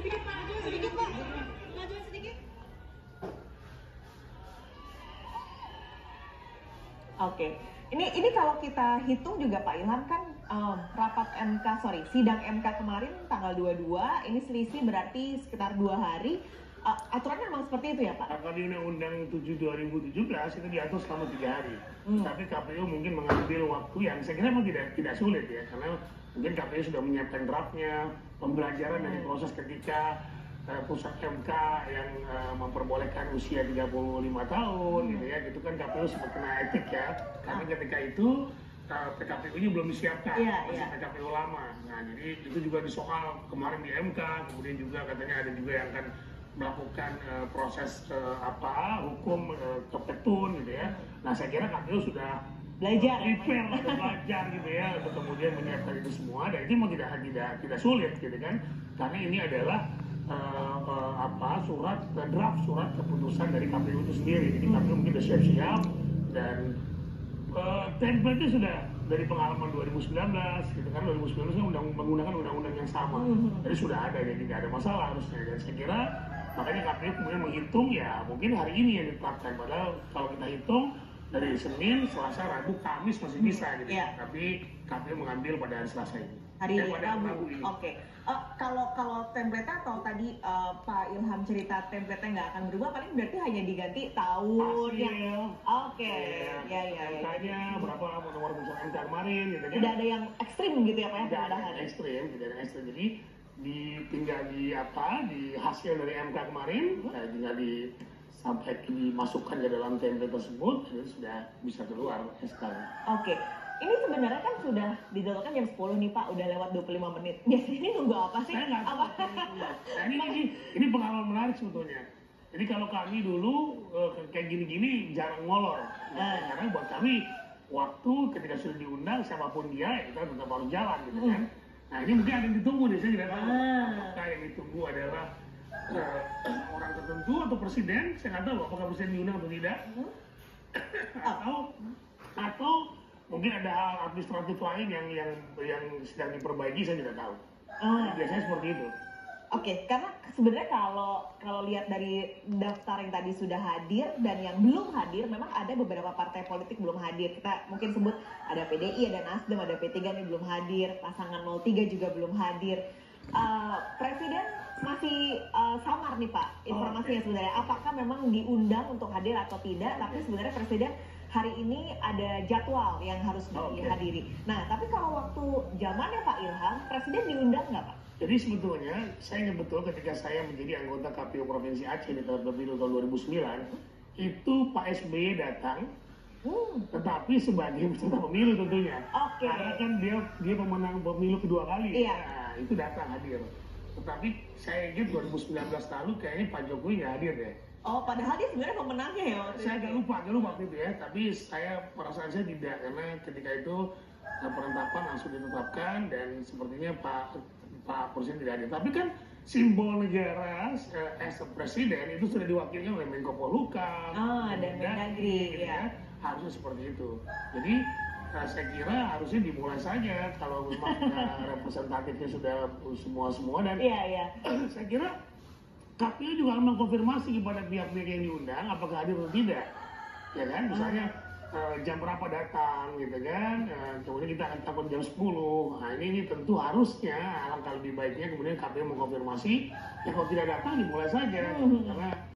sedikit Pak, maju sedikit Pak. Maju sedikit. Oke, ini kalau kita hitung juga Pak Ilham kan sidang MK kemarin tanggal 22, ini selisih berarti sekitar 2 hari. Aturannya memang seperti itu ya Pak? Kalau di Undang-Undang 7 2017 itu diatur selama 3 hari. Tapi KPU mungkin mengambil waktu yang saya kira memang tidak sulit ya, karena mungkin KPU sudah menyiapkan draftnya, pembelajaran dari proses ketika pusat MK yang memperbolehkan usia 35 tahun gitu ya, gitu kan KPU sempat kena etik ya, karena ketika itu PKPU-nya belum disiapkan, masih PKPU lama. Nah jadi itu juga disoal kemarin di MK, kemudian juga katanya ada juga yang akan melakukan proses hukum ke petun gitu ya. Nah saya kira KPU sudah belajar gitu ya untuk kemudian menyiapkan itu semua, dan itu memang tidak sulit gitu kan, karena ini adalah draft surat keputusan dari KPU itu sendiri. Jadi KPU mungkin sudah siap-siap, dan template-nya sudah dari pengalaman 2019 gitu kan, 2019 kan menggunakan undang-undang yang sama, jadi sudah ada, jadi tidak ada masalah harusnya. Dan saya kira makanya KPU kemudian menghitung ya mungkin hari ini yang ditetapkan, padahal kalau kita hitung dari Senin, Selasa, Rabu, Kamis masih bisa gitu. Tapi KPU mengambil pada hari Selasa ini. Hari Rabu. Oke. Kalau template atau tadi Pak Ilham cerita template-nya nggak akan berubah, paling berarti hanya diganti tahun yang. Oke. Ya. Tanya berapa nomor putusan MK kemarin gitu kan. Tidak ada yang ekstrim gitu ya Pak? Tidak ada yang ekstrim, Jadi tinggal di hasil dari MK kemarin, tinggal sampai dimasukkan ke dalam template tersebut, itu sudah bisa keluar SK-nya. Oke. Ini sebenarnya kan sudah dijadwalkan jam 10 nih Pak, udah lewat 25 menit. Biasanya ini nunggu apa sih? Saya nggak tahu. Ini pengalaman menarik sebetulnya. Jadi kalau kami dulu kayak gini-gini jarang molor. Karena buat kami, waktu ketika sudah diundang siapapun dia, kita tetap harus jalan gitu kan. Nah ini mungkin ada yang ditunggu nih, saya tidak tahu. Apakah yang ditunggu adalah orang tertentu atau presiden? Saya nggak tahu apakah presiden diundang atau tidak. Atau mungkin ada hal administratif lain yang sedang diperbaiki, saya tidak tahu. Biasanya seperti itu. Oke, karena sebenarnya kalau lihat dari daftar yang tadi sudah hadir dan yang belum hadir, memang ada beberapa partai politik belum hadir. Kita mungkin sebut ada PDI, ada Nasdem, ada P3 nih belum hadir, pasangan 03 juga belum hadir. Presiden masih samar nih Pak informasinya sebenarnya. Apakah memang diundang untuk hadir atau tidak? Tapi sebenarnya Presiden hari ini ada jadwal yang harus dihadiri. Nah, tapi kalau waktu zamannya Pak Ilham, Presiden diundang nggak Pak? Jadi sebetulnya saya ingat betul ketika saya menjadi anggota KPU Provinsi Aceh di tahun pemilu tahun 2009, itu Pak SBY datang, tetapi sebagai peserta pemilu tentunya. Karena kan dia pemenang pemilu kedua kali. Nah, itu datang hadir. Tetapi saya ingat 2019 lalu kayaknya Pak Jokowi nggak hadir deh. Oh, padahal dia sebenarnya pemenangnya ya waktu saya agak lupa waktu itu ya, tapi perasaan saya tidak, karena ketika itu penetapan langsung ditetapkan dan sepertinya Pak Presiden tidak hadir. Tapi kan simbol negara as a presiden itu sudah diwakilkan oleh Menko Polhukam, dan Mendagri, gitu ya. Harusnya seperti itu. Jadi saya kira harusnya dimulai saja kalau memang representatifnya sudah semua dan saya kira KPU juga akan mengkonfirmasi kepada pihak-pihak yang diundang apakah hadir atau tidak, ya kan? Misalnya jam berapa datang, gitu kan? Kemudian kita akan takut jam 10. Nah ini tentu harusnya alangkah lebih baiknya kemudian KPU mengkonfirmasi. Ya kalau tidak datang dimulai saja, karena